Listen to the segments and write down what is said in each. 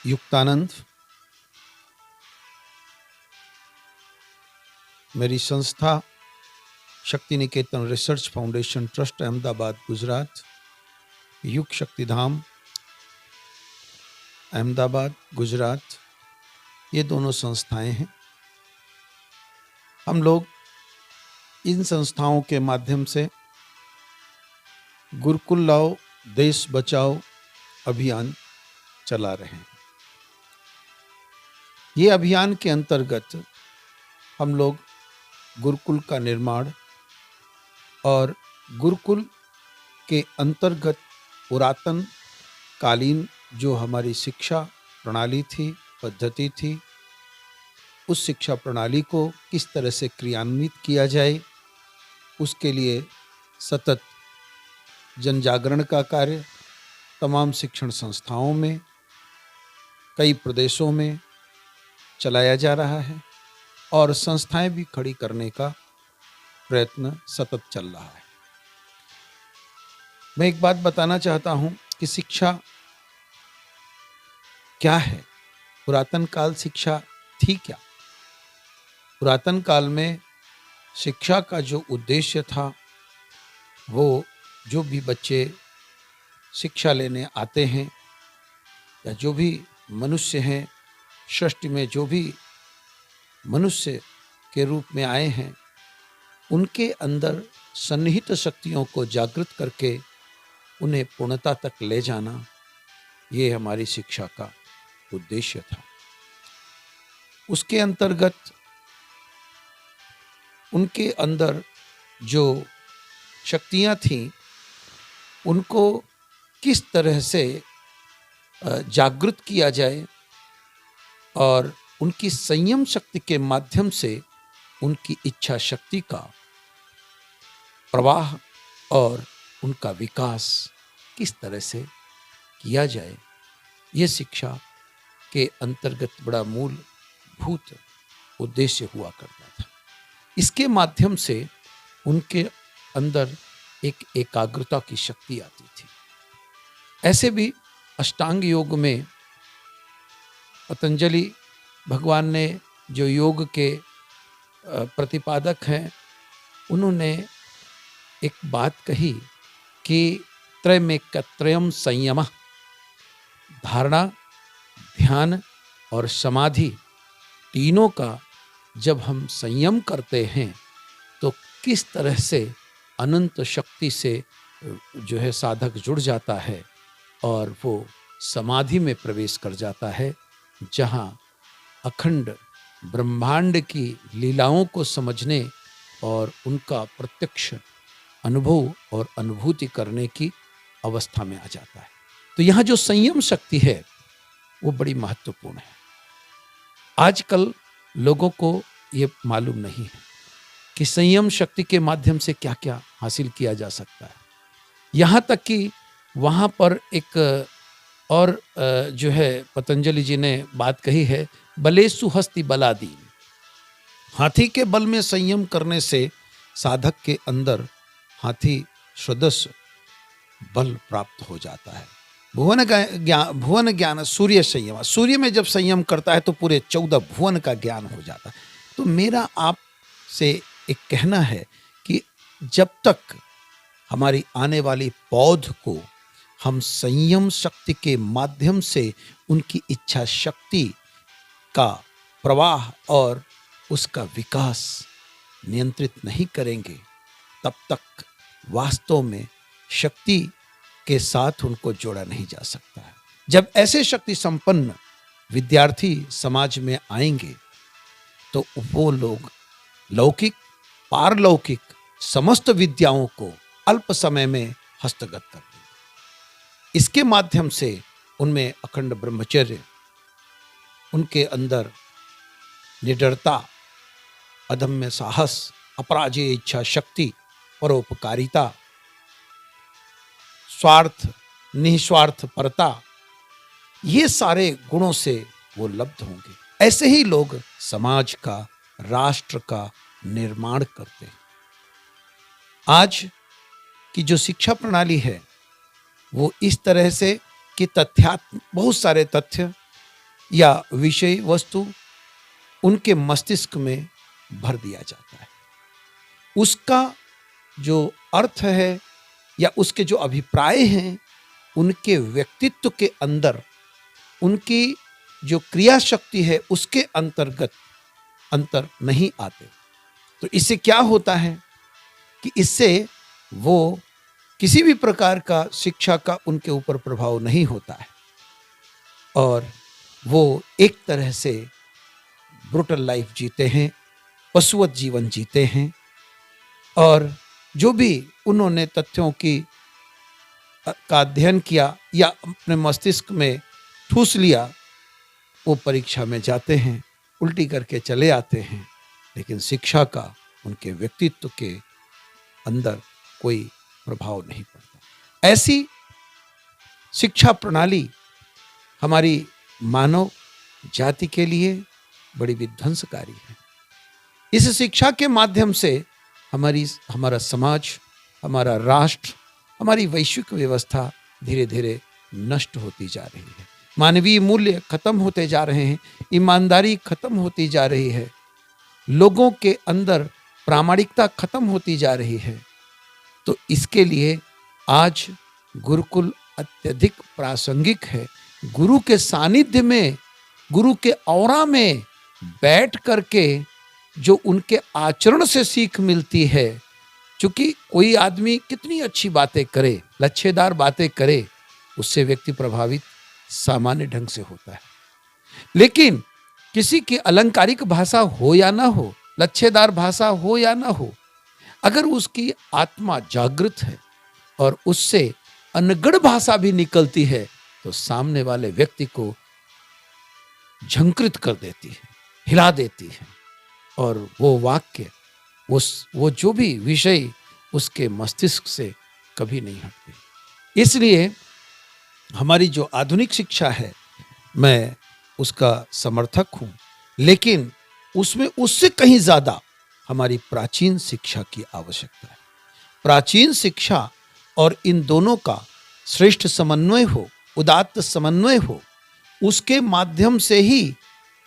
युक्तानंद, मेरी संस्था Shakti Niketan research foundation trust Ahmedabad Gujarat, Yug Shaktidham Ahmedabad Gujarat, ये दोनों संस्थाएं हैं। हम लोग इन संस्थाओं के माध्यम से गुरुकुल लाओ देश बचाओ अभियान चला रहे हैं। ये अभियान के अंतर्गत हम लोग गुरुकुल का निर्माण और गुरुकुल के अंतर्गत पुरातन कालीन जो हमारी शिक्षा प्रणाली थी, पद्धति थी, उस शिक्षा प्रणाली को किस तरह से क्रियान्वित किया जाए, उसके लिए सतत जन जागरण का कार्य तमाम शिक्षण संस्थाओं में, कई प्रदेशों में चलाया जा रहा है और संस्थाएं भी खड़ी करने का प्रयत्न सतत चल रहा है। मैं एक बात बताना चाहता हूं कि शिक्षा क्या है। पुरातन काल शिक्षा थी क्या? पुरातन काल में शिक्षा का जो उद्देश्य था, वो जो भी बच्चे शिक्षा लेने आते हैं या जो भी मनुष्य हैं, सृष्टि में जो भी मनुष्य के रूप में आए हैं, उनके अंदर सन्निहित शक्तियों को जागृत करके उन्हें पूर्णता तक ले जाना, ये हमारी शिक्षा का उद्देश्य था। उसके अंतर्गत उनके अंदर जो शक्तियां थीं, उनको किस तरह से जागृत किया जाए और उनकी संयम शक्ति के माध्यम से उनकी इच्छा शक्ति का प्रवाह और उनका विकास किस तरह से किया जाए, ये शिक्षा के अंतर्गत बड़ा मूलभूत उद्देश्य हुआ करता था। इसके माध्यम से उनके अंदर एक एकाग्रता की शक्ति आती थी। ऐसे भी अष्टांग योग में पतंजलि भगवान ने, जो योग के प्रतिपादक हैं, उन्होंने एक बात कही कि त्रयमेकत्रयम संयमः, धारणा, ध्यान और समाधि तीनों का जब हम संयम करते हैं तो किस तरह से अनंत शक्ति से जो है साधक जुड़ जाता है और वो समाधि में प्रवेश कर जाता है, जहाँ अखंड ब्रह्मांड की लीलाओं को समझने और उनका प्रत्यक्ष अनुभव और अनुभूति करने की अवस्था में आ जाता है। तो यहाँ जो संयम शक्ति है वो बड़ी महत्वपूर्ण है। आजकल लोगों को ये मालूम नहीं है कि संयम शक्ति के माध्यम से क्या क्या हासिल किया जा सकता है। यहाँ तक कि वहाँ पर एक और जो है पतंजलि जी ने बात कही है, बलेसु हस्ति बलादीन, हाथी के बल में संयम करने से साधक के अंदर हाथी सदृश बल प्राप्त हो जाता है। भुवन ज्ञान सूर्य संयम, सूर्य में जब संयम करता है तो पूरे 14 भुवन का ज्ञान हो जाता है। तो मेरा आप से एक कहना है कि जब तक हमारी आने वाली पौध को हम संयम शक्ति के माध्यम से उनकी इच्छा शक्ति का प्रवाह और उसका विकास नियंत्रित नहीं करेंगे, तब तक वास्तव में शक्ति के साथ उनको जोड़ा नहीं जा सकता है। जब ऐसे शक्ति संपन्न विद्यार्थी समाज में आएंगे तो वो लोग लौकिक पारलौकिक समस्त विद्याओं को अल्प समय में हस्तगत कर देंगे। इसके माध्यम से उनमें अखंड ब्रह्मचर्य, उनके अंदर निडरता, अदम्य साहस, अपराजेय इच्छा शक्ति, परोपकारिता, स्वार्थ निस्वार्थ परता, ये सारे गुणों से वो लब्ध होंगे। ऐसे ही लोग समाज का, राष्ट्र का निर्माण करते हैं। आज की जो शिक्षा प्रणाली है वो इस तरह से कि बहुत सारे तथ्य या विषय वस्तु उनके मस्तिष्क में भर दिया जाता है। उसका जो अर्थ है या उसके जो अभिप्राय हैं उनके व्यक्तित्व के अंदर, उनकी जो क्रिया शक्ति है उसके अंतर्गत अंतर नहीं आते। तो इससे क्या होता है कि इससे वो किसी भी प्रकार का शिक्षा का उनके ऊपर प्रभाव नहीं होता है और वो एक तरह से ब्रूटल लाइफ जीते हैं, पशुवत जीवन जीते हैं और जो भी उन्होंने तथ्यों का अध्ययन किया या अपने मस्तिष्क में ठूस लिया, वो परीक्षा में जाते हैं, उल्टी करके चले आते हैं, लेकिन शिक्षा का उनके व्यक्तित्व के अंदर कोई प्रभाव नहीं पड़ता। ऐसी शिक्षा प्रणाली हमारी मानव जाति के लिए बड़ी विध्वंसकारी है। इस शिक्षा के माध्यम से हमारा समाज, हमारा राष्ट्र, हमारी वैश्विक व्यवस्था धीरे धीरे नष्ट होती जा रही है। मानवीय मूल्य खत्म होते जा रहे हैं, ईमानदारी खत्म होती जा रही है, लोगों के अंदर प्रामाणिकता खत्म होती जा रही है। तो इसके लिए आज गुरुकुल अत्यधिक प्रासंगिक है। गुरु के सानिध्य में, गुरु के औरा में बैठ करके जो उनके आचरण से सीख मिलती है, क्योंकि कोई आदमी कितनी अच्छी बातें करे, लच्छेदार बातें करे, उससे व्यक्ति प्रभावित सामान्य ढंग से होता है। लेकिन किसी की अलंकारिक भाषा हो या ना हो, लच्छेदार भाषा हो या ना हो, अगर उसकी आत्मा जागृत है और उससे अनगढ़ भाषा भी निकलती है तो सामने वाले व्यक्ति को झंकृत कर देती है, हिला देती है और वो वाक्य, वो जो भी विषय उसके मस्तिष्क से कभी नहीं हटते। इसलिए हमारी जो आधुनिक शिक्षा है, मैं उसका समर्थक हूँ, लेकिन उसमें उससे कहीं ज़्यादा हमारी प्राचीन शिक्षा की आवश्यकता है। प्राचीन शिक्षा और इन दोनों का श्रेष्ठ समन्वय हो, उदात्त समन्वय हो, उसके माध्यम से ही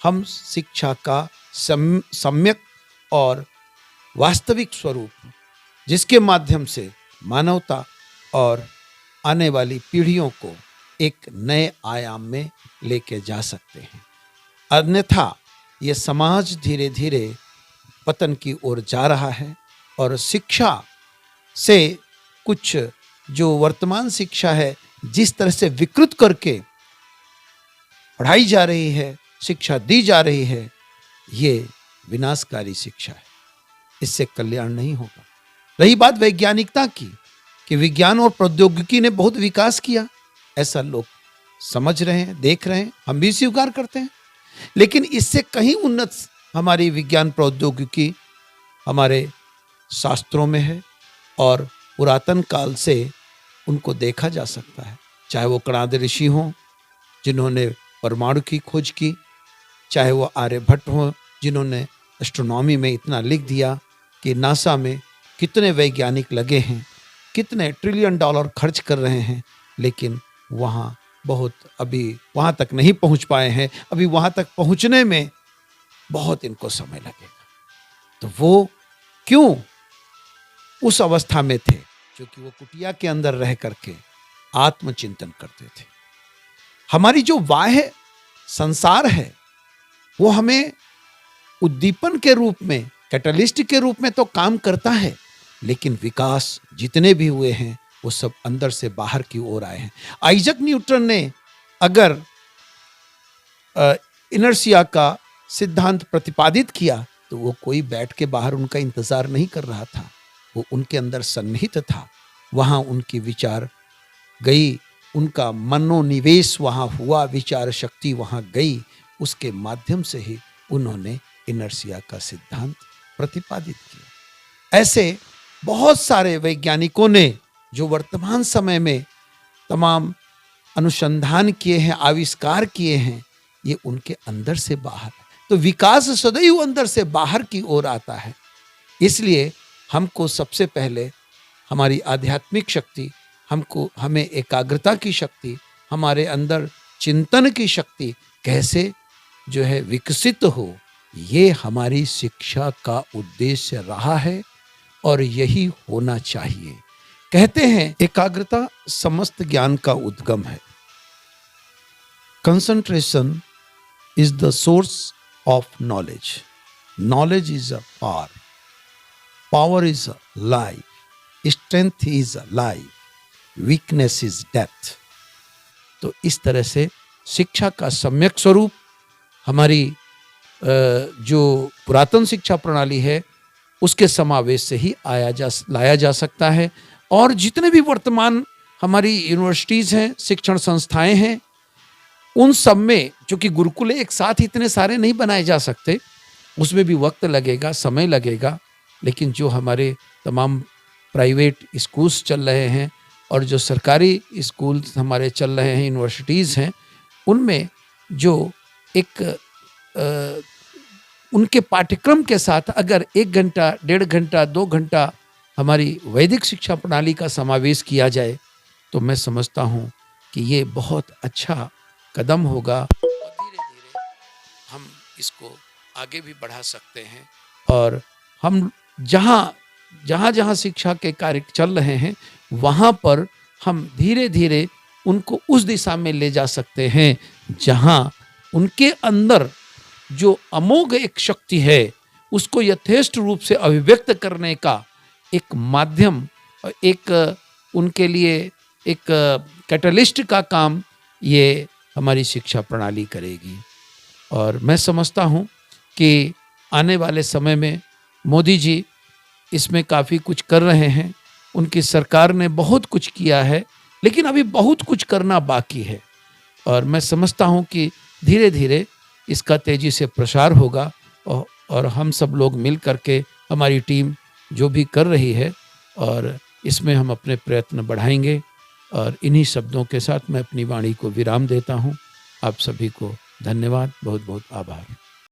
हम शिक्षा का सम्यक और वास्तविक स्वरूप, जिसके माध्यम से मानवता और आने वाली पीढ़ियों को एक नए आयाम में लेके जा सकते हैं। अन्यथा ये समाज धीरे धीरे पतन की ओर जा रहा है और शिक्षा से कुछ जो वर्तमान शिक्षा है, जिस तरह से विकृत करके पढ़ाई जा रही है, शिक्षा दी जा रही है, ये विनाशकारी शिक्षा है। इससे कल्याण नहीं होगा। रही बात वैज्ञानिकता की, कि विज्ञान और प्रौद्योगिकी ने बहुत विकास किया, ऐसा लोग समझ रहे हैं, देख रहे हैं, हम भी स्वीकार करते हैं, लेकिन इससे कहीं उन्नत हमारी विज्ञान प्रौद्योगिकी हमारे शास्त्रों में है और पुरातन काल से उनको देखा जा सकता है। चाहे वो कणाद ऋषि हों जिन्होंने परमाणु की खोज की, चाहे वो आर्यभट्ट हों जिन्होंने एस्ट्रोनॉमी में इतना लिख दिया कि नासा में कितने वैज्ञानिक लगे हैं, कितने ट्रिलियन डॉलर खर्च कर रहे हैं, लेकिन वहाँ बहुत अभी वहाँ तक नहीं पहुँच पाए हैं। अभी वहाँ तक पहुँचने में बहुत इनको समय लगेगा। तो वो क्यों उस अवस्था में थे? क्योंकि वो कुटिया के अंदर रह करके आत्मचिंतन करते थे। हमारी जो बाह्य संसार है वो हमें उद्दीपन के रूप में, कैटलिस्ट के रूप में तो काम करता है, लेकिन विकास जितने भी हुए हैं वो सब अंदर से बाहर की ओर आए हैं। आइजक न्यूटन ने अगर इनर्शिया का सिद्धांत प्रतिपादित किया तो वो कोई बैठ के बाहर उनका इंतजार नहीं कर रहा था, वो उनके अंदर सन्निहित था। वहाँ उनकी विचार गई, उनका मनोनिवेश वहाँ हुआ, विचार शक्ति वहाँ गई, उसके माध्यम से ही उन्होंने इनर्शिया का सिद्धांत प्रतिपादित किया। ऐसे बहुत सारे वैज्ञानिकों ने जो वर्तमान समय में तमाम अनुसंधान किए हैं, आविष्कार किए हैं, ये उनके अंदर से बाहर है। तो विकास सदैव अंदर से बाहर की ओर आता है। इसलिए हमको सबसे पहले हमारी आध्यात्मिक शक्ति, हमें एकाग्रता की शक्ति, हमारे अंदर चिंतन की शक्ति कैसे जो है विकसित हो, ये हमारी शिक्षा का उद्देश्य रहा है और यही होना चाहिए। कहते हैं एकाग्रता समस्त ज्ञान का उद्गम है। Concentration is the source of knowledge. Knowledge is a power, power is a life, strength is a life, weakness is death. तो इस तरह से शिक्षा का सम्यक स्वरूप हमारी जो पुरातन शिक्षा प्रणाली है उसके समावेश से ही लाया जा सकता है। और जितने भी वर्तमान हमारी यूनिवर्सिटीज़ हैं, शिक्षण संस्थाएं हैं, उन सब में, चूँकि गुरुकुल एक साथ इतने सारे नहीं बनाए जा सकते, उसमें भी वक्त लगेगा, समय लगेगा, लेकिन जो हमारे तमाम प्राइवेट स्कूल्स चल रहे हैं और जो सरकारी स्कूल हमारे चल रहे हैं, यूनिवर्सिटीज़ हैं, उनमें जो एक उनके पाठ्यक्रम के साथ अगर 1 घंटा, 1.5 घंटा, 2 घंटा हमारी वैदिक शिक्षा प्रणाली का समावेश किया जाए तो मैं समझता हूँ कि ये बहुत अच्छा कदम होगा और धीरे-धीरे हम इसको आगे भी बढ़ा सकते हैं। और हम जहाँ शिक्षा के कार्य चल रहे हैं वहाँ पर हम धीरे-धीरे उनको उस दिशा में ले जा सकते हैं जहाँ उनके अंदर जो अमोघ एक शक्ति है उसको यथेष्ट रूप से अभिव्यक्त करने का एक माध्यम, एक उनके लिए एक कैटलिस्ट का काम ये हमारी शिक्षा प्रणाली करेगी। और मैं समझता हूँ कि आने वाले समय में मोदी जी इसमें काफ़ी कुछ कर रहे हैं, उनकी सरकार ने बहुत कुछ किया है, लेकिन अभी बहुत कुछ करना बाकी है। और मैं समझता हूँ कि धीरे धीरे इसका तेज़ी से प्रसार होगा और हम सब लोग मिल करके, हमारी टीम जो भी कर रही है, और इसमें हम अपने प्रयत्न बढ़ाएंगे। और इन्हीं शब्दों के साथ मैं अपनी वाणी को विराम देता हूँ। आप सभी को धन्यवाद, बहुत बहुत आभार।